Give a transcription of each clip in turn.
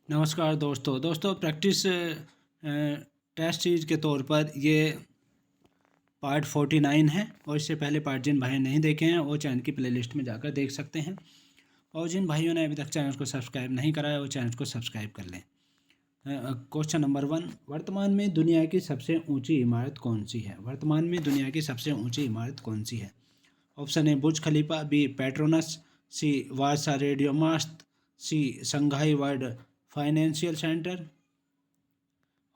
नमस्कार दोस्तों practice test series के तौर पर ये पार्ट 49 है। और इससे पहले पार्ट जिन भाइयों ने नहीं देखे हैं वो चैनल की प्लेलिस्ट में जाकर देख सकते हैं। और जिन भाइयों ने अभी तक चैनल को सब्सक्राइब नहीं करा है वो चैनल को सब्सक्राइब कर लें। क्वेश्चन नंबर 1, वर्तमान में दुनिया की सबसे ऊंची इमारत कौन सी है? वर्तमान में दुनिया की सबसे ऊंची इमारत कौन सी है? Option A Burj Khalifa, B Petronas, C Warsaw radio mast, C Shanghai world financial centre.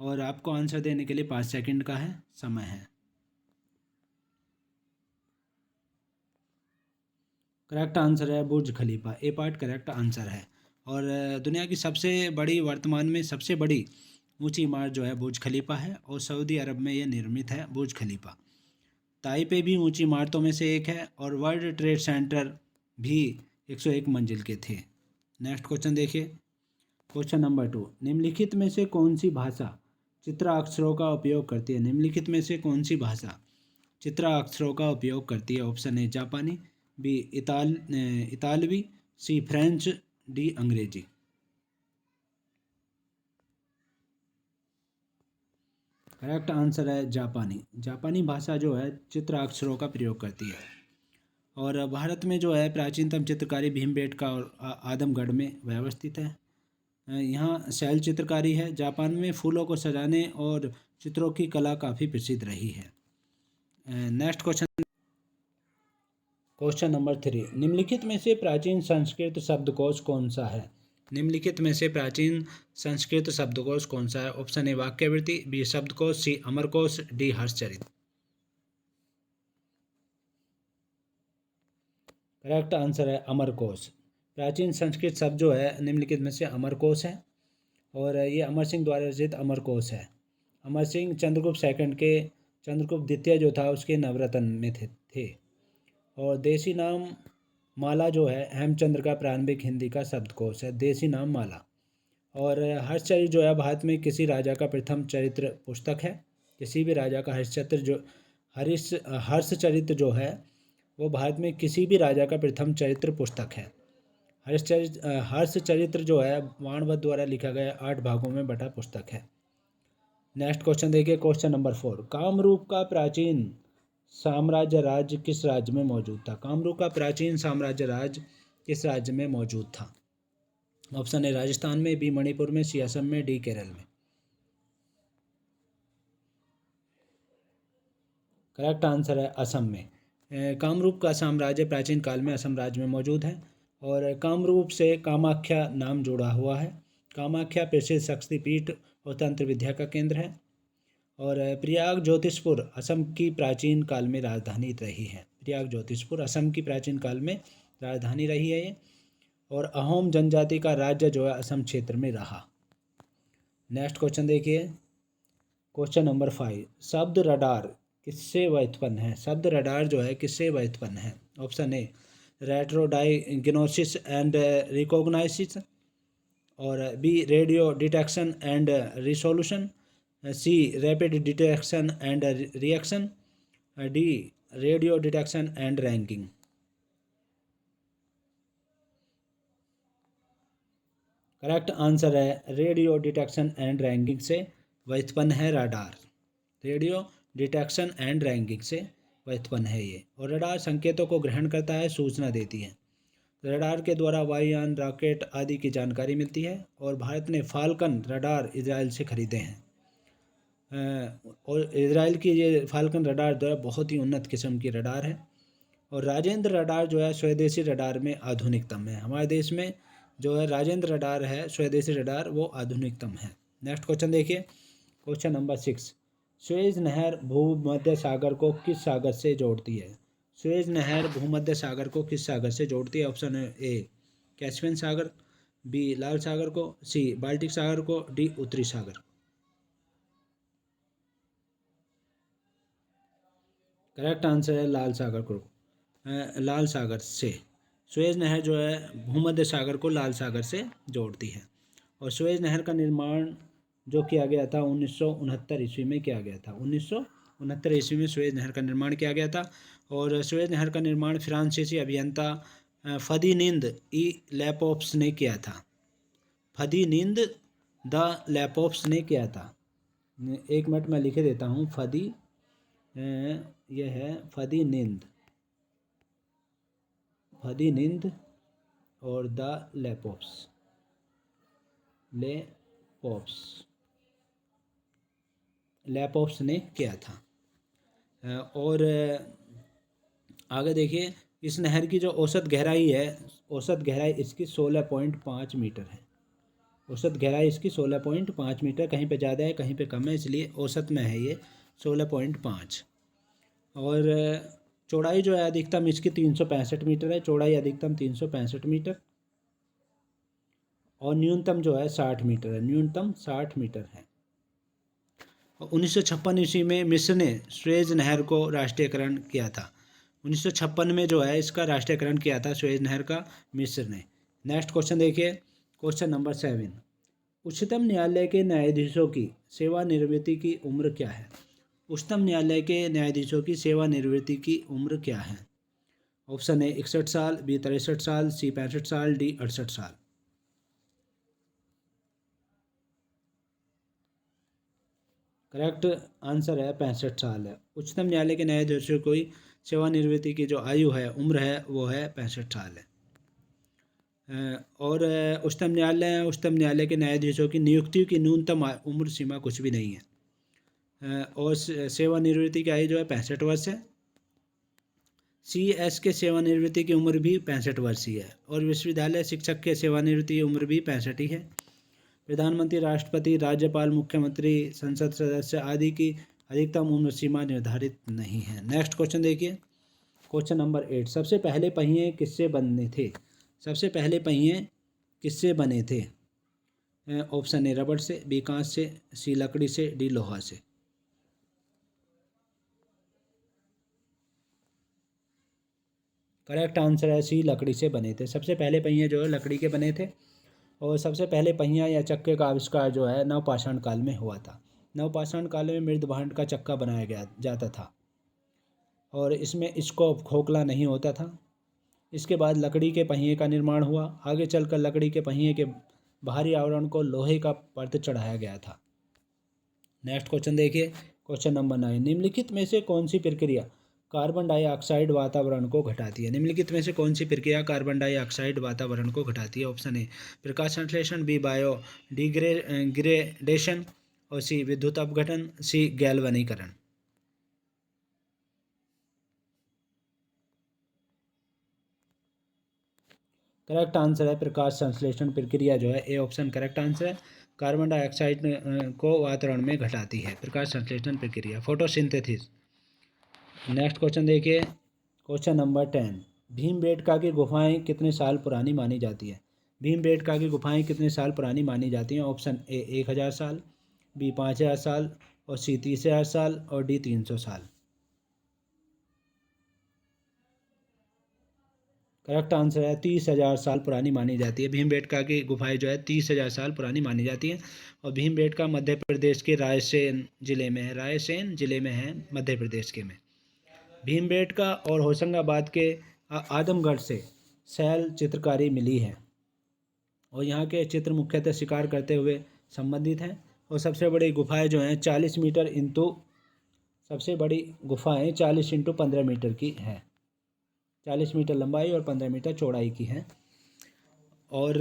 और आपको आंसर देने के लिए 5 सेकंड का है समय है। करेक्ट आंसर है बुर्ज खलीफा। ए पार्ट करेक्ट आंसर है। और दुनिया की सबसे बड़ी, वर्तमान में सबसे बड़ी ऊंची इमारत जो है बुर्ज खलीफा है और सऊदी अरब में यह निर्मित है बुर्ज खलीफा। ताइपे भी ऊंची इमारतों में से एक है और वर्ल्ड ट्रेड सेंटर भी 101 मंजिल के थे। नेक्स्ट क्वेश्चन देखिए। क्वेश्चन नंबर 2, निम्नलिखित में से कौन सी भाषा चित्राक्षरों का उपयोग करती है? निम्नलिखित में से कौन सी भाषा चित्राक्षरों का उपयोग करती है? ऑप्शन ए जापानी, बी इतालवी, सी फ्रेंच, डी अंग्रेजी। करेक्ट आंसर है जापानी। जापानी भाषा जो है चित्राक्षरों का प्रयोग करती है। और भारत में जो है प्राचीनतम चित्रकारी भीमबेटका और आदमगढ़ में व्यवस्थित है। यहाँ शैल चित्रकारी है। जापान में फूलों को सजाने और चित्रों की कला काफ़ी प्रसिद्ध रही है। नेक्स्ट क्वेश्चन, क्वेश्चन नंबर 3, निम्नलिखित में से प्राचीन संस्कृत शब्दकोश कौन सा है? निम्नलिखित में से प्राचीन संस्कृत शब्दकोश कौन सा है? ऑप्शन ए वाक्यवृत्ति, बी शब्दकोश, C Amarkosh, D Harshacharita. Correct answer है अमरकोश। प्राचीन संस्कृत शब्द जो है निम्नलिखित में से अमरकोश है और ये अमर सिंह द्वारा रचित अमरकोश है। अमर सिंह चंद्रगुप्त सेकंड के, चंद्रगुप्त द्वितीय जो था उसके नवरत्न में थे। और देसी नाम माला जो है हेमचंद्र का प्रारंभिक हिंदी का शब्दकोश है, देसी नाम माला। और हर्षचरित जो है भारत में किसी राजा का प्रथम चरित्र पुस्तक है। किसी भी राजा का हर्षचरित जो है वो भारत में किसी भी राजा का प्रथम चरित्र पुस्तक है। हर्षचरित्र जो है वाणभट्ट द्वारा लिखा गया 8 भागों में बटा पुस्तक है। नेक्स्ट क्वेश्चन देखिए। क्वेश्चन नंबर 4, कामरूप का प्राचीन साम्राज्य राज्य किस राज्य में मौजूद था? कामरूप का प्राचीन साम्राज्य राज्य किस राज्य में मौजूद था? ऑप्शन ए राजस्थान में, बी मणिपुर में, सी असम में, डी केरल में। करेक्ट आंसर है असम में। कामरूप का साम्राज्य प्राचीन काल में असम राज्य में मौजूद है और कामरूप से कामाख्या नाम जुड़ा हुआ है। कामाख्या प्रसिद्ध शक्तिपीठ और तंत्र विद्या का केंद्र है। और प्रयाग ज्योतिषपुर असम की प्राचीन काल में राजधानी रही है। प्रयाग ज्योतिषपुर असम की प्राचीन काल में राजधानी रही है ये। और अहोम जनजाति का राज्य जो है असम क्षेत्र में रहा। नेक्स्ट क्वेश्चन देखिए। क्वेश्चन नंबर 5, शब्द रडार किससे व्युत्पन्न है? शब्द रडार जो है किससे व्युत्पन्न है? ऑप्शन ए रेट्रोडाइग्नोसिस एंड रिकॉग्नाइसिस, और B radio detection and resolution, C rapid detection and reaction, D radio detection and ranking. Correct answer है रेडियो डिटेक्शन एंड रैंकिंग से व्युत्पन्न है radar. Radio detection and ranking से व्युत्पन्न है ये। और रडार संकेतों को ग्रहण करता है, सूचना देती है। रडार के द्वारा वायुयान, रॉकेट आदि की जानकारी मिलती है। और भारत ने फाल्कन रडार इजराइल से खरीदे हैं। और इजराइल की ये फाल्कन रडार जो है बहुत ही उन्नत किस्म की रडार है। और राजेंद्र रडार जो है स्वदेशी रडार में आधुनिकतम है। हमारे देश में जो है राजेंद्र रडार है, स्वदेशी रडार, वो आधुनिकतम है। नेक्स्ट क्वेश्चन देखिए। क्वेश्चन नंबर 6, सुएज नहर भूमध्य सागर को किस सागर से जोड़ती है? सुएज नहर भूमध्य सागर को किस सागर से जोड़ती है? ऑप्शन ए कैस्पियन सागर, बी लाल सागर को, सी बाल्टिक सागर को, डी उत्तरी सागर। करेक्ट आंसर है लाल सागर को, लाल सागर से। सुएज नहर जो है भूमध्य सागर को लाल सागर से जोड़ती है। और सुएज नहर का निर्माण जो किया गया था 1969 ईस्वी में किया गया था। 1969 ईस्वी में सुएज नहर का निर्माण किया गया था। और सुएज नहर का निर्माण फ्रांसीसी अभियंता फर्दिनांद ई लेपोप्स ने किया था। फर्दिनांद द लेपोप्स ने किया था? 1 मिनट में लिखे देता हूँ। यह है फदीनिंद और द लेपोप्स ने किया था। और आगे देखिए, इस नहर की जो औसत गहराई इसकी 16.5 मीटर है। औसत गहराई इसकी 16.5 मीटर, कहीं पे ज़्यादा है कहीं पे कम है, इसलिए औसत में है ये 16.5। और चौड़ाई जो है अधिकतम इसकी 365 मीटर है, चौड़ाई अधिकतम 365 मीटर, और न्यूनतम जो है 60 मीटर है, न्यूनतम 60 मीटर है। 1956 ईस्वी में मिस्र ने सुएज नहर को राष्ट्रीयकरण किया था। 1956 में जो है इसका राष्ट्रीयकरण किया था सुएज नहर का, मिस्र ने। नेक्स्ट क्वेश्चन देखिए, क्वेश्चन नंबर 7। उच्चतम न्यायालय के न्यायाधीशों की सेवानिवृत्ति की उम्र क्या है? उच्चतम न्यायालय के न्यायाधीशों की सेवानिवृत्ति की उम्र क्या है? ऑप्शन ए 61 साल, बी 63 साल, सी 65 साल, डी 68 साल। करेक्ट आंसर है 65 साल है। उच्चतम न्यायालय के न्यायाधीशों की सेवानिवृत्ति की जो आयु है, उम्र है, वो है 65 साल है। और उच्चतम न्यायालय के न्यायाधीशों की नियुक्ति की न्यूनतम उम्र सीमा कुछ भी नहीं है। और सेवानिवृत्ति की आयु जो है 65 वर्ष है। CS के सेवानिवृत्ति की उम्र भी 65 वर्ष ही है। और विश्वविद्यालय शिक्षक के सेवानिवृत्ति की उम्र भी 65 ही है। प्रधानमंत्री, राष्ट्रपति, राज्यपाल, मुख्यमंत्री, संसद सदस्य आदि की अधिकतम उम्र सीमा निर्धारित नहीं है। नेक्स्ट क्वेश्चन देखिए, क्वेश्चन नंबर 8। सबसे पहले पहिए किससे बने थे? सबसे पहले पहिए किससे बने थे? ऑप्शन ए रबड़ से, बी कांच से, सी लकड़ी से, डी लोहा से। करेक्ट आंसर है सी लकड़ी से बने थे। सबसे पहले पहिए जो है लकड़ी के बने थे। और सबसे पहले पहिया या चक्के का आविष्कार जो है नवपाषाण काल में हुआ था। नवपाषाण काल में मृद भांड का चक्का बनाया जाता था, और इसमें स्कोप खोखला नहीं होता था। इसके बाद लकड़ी के पहिए का निर्माण हुआ। आगे चलकर लकड़ी के पहिए के बाहरी आवरण को लोहे का परत चढ़ाया गया था। नेक्स्ट क्वेश्चन देखिए, क्वेश्चन नंबर 9। निम्नलिखित में से कौन सी प्रक्रिया कार्बन डाइऑक्साइड वातावरण को घटाती है? निम्नलिखित में से कौन सी प्रक्रिया कार्बन डाइऑक्साइड वातावरण को घटाती है? ऑप्शन ए प्रकाश संश्लेषण, बी बायो डिग्रेडेशन, और सी विद्युत अपघटन, सी गैल्वनीकरण। करेक्ट आंसर है प्रकाश संश्लेषण प्रक्रिया जो है ए ऑप्शन करेक्ट आंसर है। कार्बन डाइऑक्साइड को वातावरण में घटाती है प्रकाश संश्लेषण प्रक्रिया, फोटोसिंथेसिस। नेक्स्ट क्वेश्चन देखिए, क्वेश्चन नंबर 10। भीमबेटका की गुफाएं कितने साल पुरानी मानी जाती है? भीमबेटका की गुफाएं कितने साल पुरानी मानी जाती हैं? ऑप्शन ए 1000 साल, बी 5000 साल, और सी 30,000 साल, और डी 300 साल। करेक्ट आंसर है 30,000 साल पुरानी मानी जाती है। भीमबेटका की गुफाएं जो है 30,000 साल पुरानी मानी जाती हैं। और भीमबेटका मध्य प्रदेश के रायसेन जिले में है, रायसेन जिले में है, मध्य प्रदेश के में। भीमबेटका और होशंगाबाद के आदमगढ़ से शैल चित्रकारी मिली है, और यहाँ के चित्र मुख्यतः शिकार करते हुए संबंधित हैं। और सबसे बड़ी गुफाएं जो हैं 40 मीटर इंटू सबसे बड़ी गुफाएं 40 इंटू 15 मीटर की हैं। 40 मीटर लंबाई और 15 मीटर चौड़ाई की हैं। और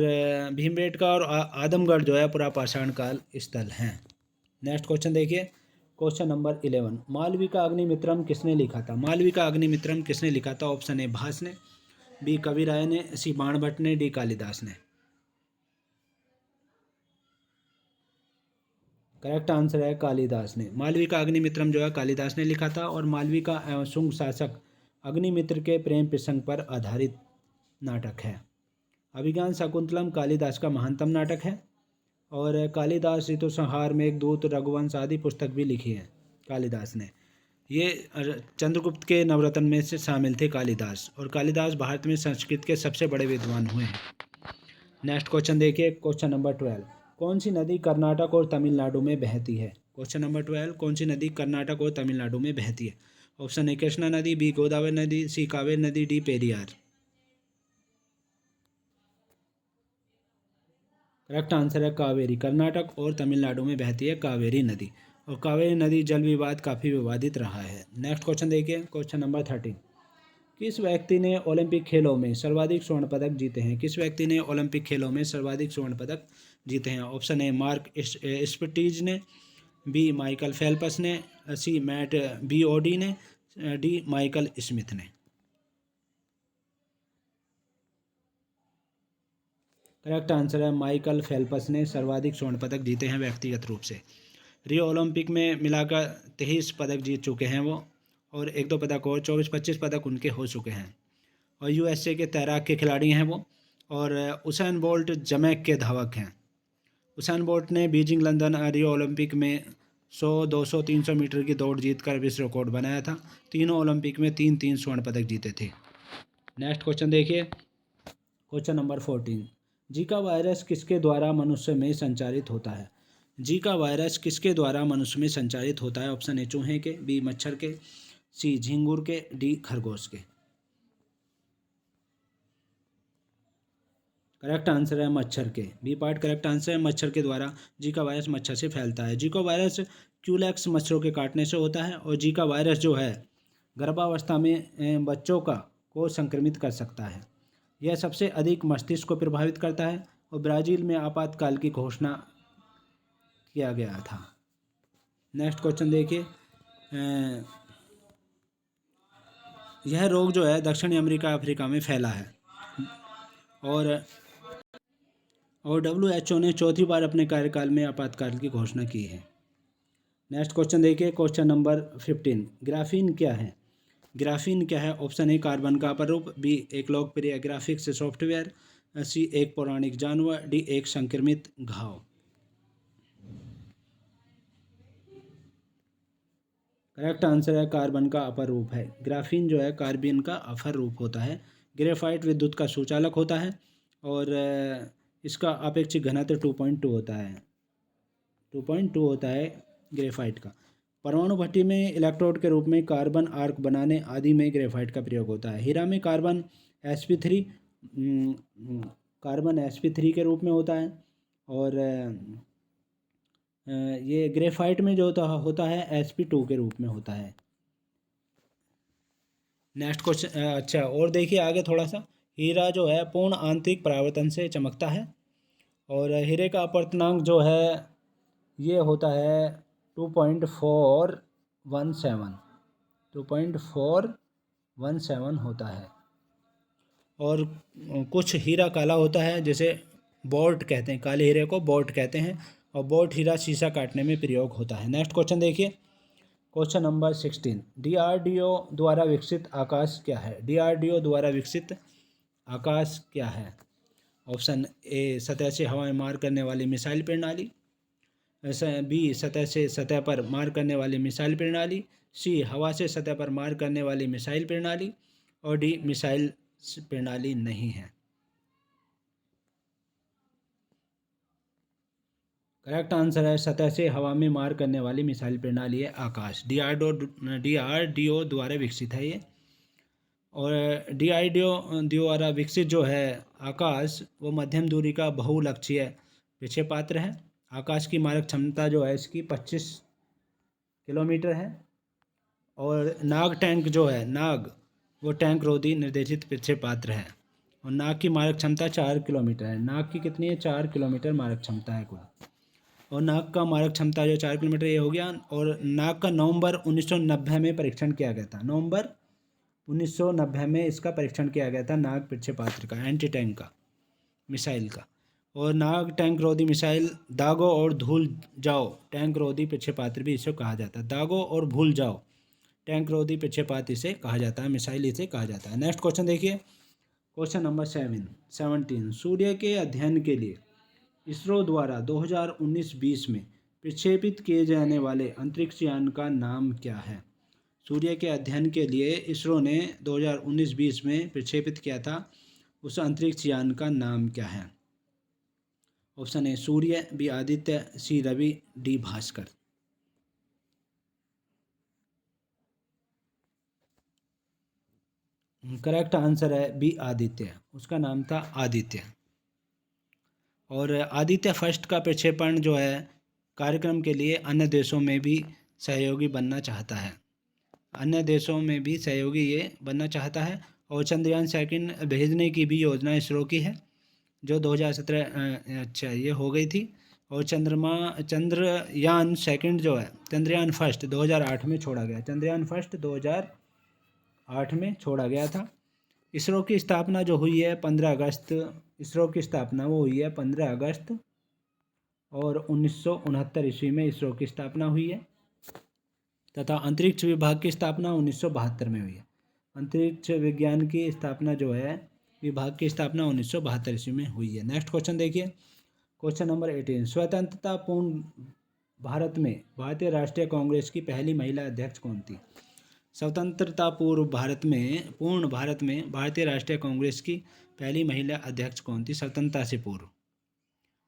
भीमबेटका और आदमगढ़ जो है पुरापाषाण काल स्थल हैं। नेक्स्ट क्वेश्चन देखिए, क्वेश्चन नंबर 11। मालविका अग्निमित्रम किसने लिखा था? मालविका अग्निमित्रम किसने लिखा था? ऑप्शन ए भास ने, बी कविराय ने, सी बाणभट्ट ने, डी कालिदास ने। करेक्ट आंसर है कालिदास ने। मालविका अग्निमित्रम जो है कालिदास ने लिखा था। और मालविका एवं शुंग शासक अग्निमित्र के प्रेम प्रसंग पर आधारित नाटक है। अभिज्ञान शाकुंतलम कालिदास का महानतम नाटक है। और कालिदास ऋतुसंहार, मेघदूत, रघुवंश आदि पुस्तक भी लिखी है कालिदास ने। ये चंद्रगुप्त के नवरत्न में से शामिल थे कालिदास। और कालिदास भारत में संस्कृत के सबसे बड़े विद्वान हुए हैं। नेक्स्ट क्वेश्चन देखिए, क्वेश्चन नंबर 12। कौन सी नदी कर्नाटक और तमिलनाडु में बहती है? Question number 12। कौन सी नदी कर्नाटक और तमिलनाडु में बहती है? ऑप्शन ए कृष्णा नदी, बी गोदावरी नदी, सी कावेरी नदी, डी पेरियार। करेक्ट आंसर है कावेरी। कर्नाटक और तमिलनाडु में बहती है कावेरी नदी, और कावेरी नदी जल विवाद काफ़ी विवादित रहा है। नेक्स्ट क्वेश्चन देखिए, क्वेश्चन नंबर 13। किस व्यक्ति ने ओलंपिक खेलों में सर्वाधिक स्वर्ण पदक जीते हैं? किस व्यक्ति ने ओलंपिक खेलों में सर्वाधिक स्वर्ण पदक जीते हैं? ऑप्शन ए मार्क स्पिटीज ने, बी माइकल फेल्प्स ने, सी मैट बीओडी ने, डी माइकल स्मिथ ने। करेक्ट आंसर है माइकल फेल्प्स ने सर्वाधिक स्वर्ण पदक जीते हैं व्यक्तिगत रूप से। रियो ओलंपिक में मिलाकर 23 पदक जीत चुके हैं वो, और 1-2 पदक और 24-25 पदक उनके हो चुके हैं। और यूएसए के तैराक के खिलाड़ी हैं वो, और उसेन बोल्ट जमैक के धावक हैं। उसेन बोल्ट ने बीजिंग, लंदन, रियो ओलंपिक में 100, 200, 300 मीटर की दौड़ जीतकर विश्व रिकॉर्ड बनाया था। तीनों ओलंपिक में 3-3 स्वर्ण पदक जीते थे। नेक्स्ट क्वेश्चन देखिए, क्वेश्चन नंबर 14। जीका वायरस किसके द्वारा मनुष्य में संचारित होता है? जीका वायरस किसके द्वारा मनुष्य में संचारित होता है? ऑप्शन ए चूहे के, बी मच्छर के, सी झींगुर के, डी खरगोश के। करेक्ट आंसर है मच्छर के, बी पार्ट करेक्ट आंसर है। मच्छर के द्वारा जीका वायरस मच्छर से फैलता है। जीका वायरस क्यूलेक्स मच्छरों के काटने से होता है, और जीका वायरस जो है गर्भावस्था में बच्चों को संक्रमित कर सकता है। यह सबसे अधिक मस्तिष्क को प्रभावित करता है, और ब्राज़ील में आपातकाल की घोषणा किया गया था। नेक्स्ट क्वेश्चन देखिए, यह रोग जो है दक्षिणी अमेरिका, अफ्रीका में फैला है, और WHO ने चौथी बार अपने कार्यकाल में आपातकाल की घोषणा की है। नेक्स्ट क्वेश्चन देखिए, क्वेश्चन नंबर 15। ग्राफीन क्या है? ग्राफीन क्या है? ऑप्शन ए कार्बन का अपर रूप, बी एक लोकप्रिय ग्राफिक्स सॉफ्टवेयर, सी एक पौराणिक जानवर, डी एक संक्रमित घाव। करेक्ट आंसर है कार्बन का अपर रूप है। ग्राफीन जो है कार्बन का अपर रूप होता है। ग्रेफाइट विद्युत का सुचालक होता है, और इसका अपेक्षिक घनत्व 2.2 होता है। 2.2 होता है ग्रेफाइट का। परमाणु भट्टी में इलेक्ट्रोड के रूप में कार्बन आर्क बनाने आदि में ग्रेफाइट का प्रयोग होता है। हीरा में sp3 कार्बन sp3 के रूप में होता है, और ये ग्रेफाइट में जो होता है sp2 के रूप में होता है। नेक्स्ट क्वेश्चन, अच्छा और देखिए आगे थोड़ा सा। हीरा जो है पूर्ण आंतरिक परावर्तन से चमकता है, और हीरे का अपवर्तनांक जो है ये होता है 2.417 होता है। और कुछ हीरा काला होता है, जैसे बोर्ट कहते हैं, काले हीरे को बोर्ट कहते हैं, और बोर्ट हीरा शीशा काटने में प्रयोग होता है। नेक्स्ट क्वेश्चन देखिए, क्वेश्चन नंबर 16। DRDO द्वारा विकसित आकाश क्या है? DRDO द्वारा विकसित आकाश क्या है? ऑप्शन ए सतह से हवा में मार करने वाली मिसाइल प्रणाली, बी सतह से सतह पर मार करने वाली मिसाइल प्रणाली, सी हवा से सतह पर मार करने वाली मिसाइल प्रणाली, और डी मिसाइल प्रणाली नहीं है। करेक्ट आंसर है सतह से हवा में मार करने वाली मिसाइल प्रणाली है आकाश। DRDO द्वारा विकसित है ये। और DRDO द्वारा विकसित जो है आकाश, वो मध्यम दूरी का बहुलक्षीय प्रक्षेपास्त्र है। आकाश की मारक क्षमता जो है इसकी 25 किलोमीटर है। और नाग टैंक जो है, नाग वो टैंक रोधी निर्देशित प्रक्षेपास्त्र है, और नाग की मारक क्षमता 4 किलोमीटर है। नाग की कितनी है? 4 किलोमीटर मारक क्षमता है कुल। और नाग का मारक क्षमता जो 4 किलोमीटर ये हो गया। और नाग का नवंबर 1990 में परीक्षण किया गया था। नवंबर 1990 में इसका परीक्षण किया गया था, नाग प्रक्षेपास्त्र का, एंटी टैंक का, मिसाइल का। और नाग टैंक रोधी मिसाइल दागो और धूल जाओ टैंक रोधी प्रक्षेपास्त्र भी इसे कहा जाता है। दागो और भूल जाओ टैंक रोधी प्रक्षेपास्त्र इसे कहा जाता है, मिसाइल इसे कहा जाता है। नेक्स्ट क्वेश्चन देखिए, क्वेश्चन नंबर 17। सूर्य के अध्ययन के लिए इसरो द्वारा 2019-20 में प्रक्षेपित किए जाने वाले अंतरिक्ष यान का नाम क्या है? सूर्य के अध्ययन के लिए इसरो ने 2019-20 में प्रक्षेपित किया था, उस अंतरिक्ष यान का नाम क्या है? Option A Surya, B Aditya, C Ravi, D Bhaskar. Correct answer है बी आदित्य, उसका नाम था आदित्य। और आदित्य फर्स्ट का प्रक्षेपण जो है कार्यक्रम के लिए अन्य देशों में भी सहयोगी बनना चाहता है, अन्य देशों में भी सहयोगी ये बनना चाहता है। और चंद्रयान सेकंड भेजने की भी योजना इसरो की है, जो 2017 अच्छा ये हो गई थी। और चंद्रयान सेकंड जो है, चंद्रयान फर्स्ट 2008 में छोड़ा गया, चंद्रयान फर्स्ट 2008 में छोड़ा गया था। इसरो की स्थापना जो हुई है 15 अगस्त, इसरो की स्थापना वो हुई है 15 अगस्त और 1969 ईस्वी में इसरो की स्थापना हुई है, तथा अंतरिक्ष विभाग की स्थापना 1972 में हुई है। अंतरिक्ष विज्ञान की स्थापना जो है, विभाग की स्थापना 1972 ईस्वी में हुई है। नेक्स्ट क्वेश्चन देखिए, क्वेश्चन नंबर 18, स्वतंत्रता पूर्ण भारत में भारतीय राष्ट्रीय कांग्रेस की पहली महिला अध्यक्ष कौन थी? स्वतंत्रता पूर्व पूर्ण भारत में भारतीय राष्ट्रीय कांग्रेस की पहली महिला अध्यक्ष कौन थी स्वतंत्रता से पूर्व?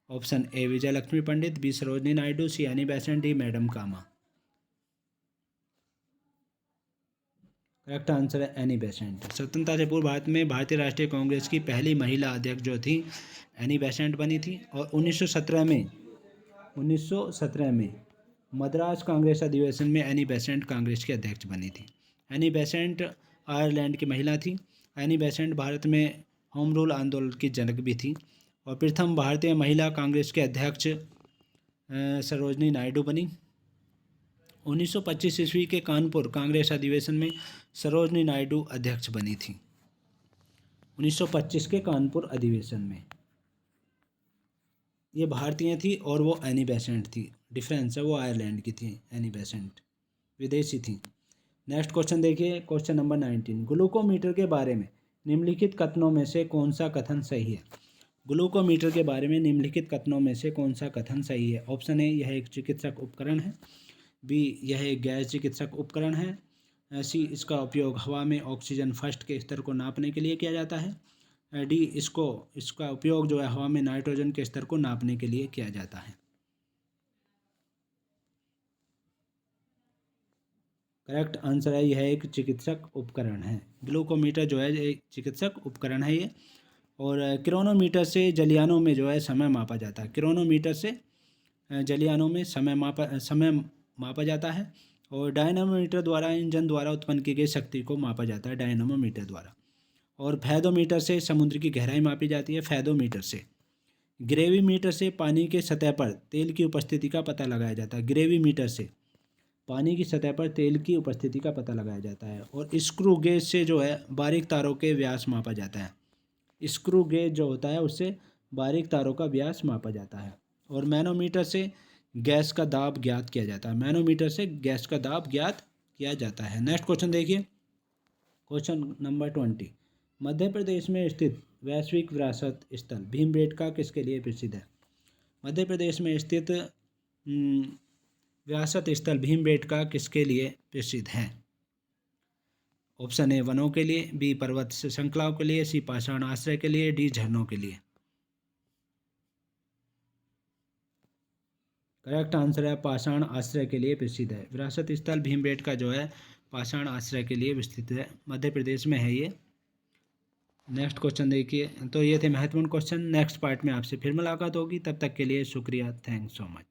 Option A Vijay Lakshmi Pandit, B Sarojini Naidu, C Annie Besant, D madam Cama. Correct answer है एनी बेसेंट। स्वतंत्रता से पूर्व भारत में भारतीय राष्ट्रीय कांग्रेस की पहली महिला अध्यक्ष जो थी एनी बेसेंट बनी थी। और 1917 में मद्रास कांग्रेस अधिवेशन में एनी बेसेंट कांग्रेस की अध्यक्ष बनी थी। एनी बेसेंट आयरलैंड की महिला थी। एनी बेसेंट भारत में होम रूल आंदोलन की जनक भी थी। और प्रथम भारतीय महिला कांग्रेस के अध्यक्ष सरोजनी नायडू बनी। 1925 ईस्वी के कानपुर कांग्रेस अधिवेशन में सरोजनी नायडू अध्यक्ष बनी थी। 1925 के कानपुर अधिवेशन में ये भारतीय थी और वो एनी बेसेंट थी। डिफरेंस है, वो आयरलैंड की थी, एनी बेसेंट विदेशी थी। नेक्स्ट क्वेश्चन देखिए, क्वेश्चन नंबर 19, ग्लूकोमीटर के बारे में निम्नलिखित कथनों में से कौन सा कथन सही है? ग्लूकोमीटर के बारे में निम्नलिखित कथनों में से कौन सा कथन सही है? ऑप्शन ए यह एक चिकित्सक उपकरण है, बी यह एक गैर चिकित्सक उपकरण है, सी इसका उपयोग हवा में ऑक्सीजन फर्स्ट के स्तर को नापने के लिए किया जाता है, डी इसका उपयोग जो है हवा में नाइट्रोजन के स्तर को नापने के लिए किया जाता है। करेक्ट आंसर है यह एक चिकित्सक उपकरण है। ग्लूकोमीटर जो है एक चिकित्सक उपकरण है ये। और क्रोनोमीटर से जलयानों में जो है समय मापा जाता है। क्रोनोमीटर से जलयानों में समय मापा जाता है। और डायनामोमीटर द्वारा इंजन द्वारा उत्पन्न की गई शक्ति को मापा जाता है डायनामोमीटर द्वारा। और फैदोमीटर से समुद्र की गहराई मापी जाती है फैदोमीटर से। ग्रेविमीटर से पानी के सतह पर तेल की उपस्थिति का पता लगाया जाता है। ग्रेविमीटर से पानी की सतह पर तेल की उपस्थिति का पता लगाया जाता है। और स्क्रू गेज से जो है बारीक तारों के व्यास मापा जाता है। स्क्रू गेज जो होता है उससे बारीक तारों का व्यास मापा जाता है। और मैनोमीटर से गैस का दाब ज्ञात किया जाता है। मैनोमीटर से गैस का दाब ज्ञात किया जाता है। नेक्स्ट क्वेश्चन देखिए, क्वेश्चन नंबर 20, मध्य प्रदेश में स्थित वैश्विक विरासत स्थल भीमबेटका किसके लिए प्रसिद्ध है? मध्य प्रदेश में स्थित विरासत स्थल भीमबेटका किसके लिए प्रसिद्ध है? ऑप्शन ए वनों के लिए, बी पर्वत श्रृंखलाओं के लिए, सी पाषाण आश्रय के लिए, डी झरनों के लिए। करेक्ट आंसर है पाषाण आश्रय के लिए प्रसिद्ध है। विरासत स्थल भीमबेटका जो है पाषाण आश्रय के लिए विस्तृत है, मध्य प्रदेश में है ये। नेक्स्ट क्वेश्चन देखिए। तो ये थे महत्वपूर्ण क्वेश्चन। नेक्स्ट पार्ट में आपसे फिर मुलाकात होगी, तब तक के लिए शुक्रिया, थैंक्स सो मच।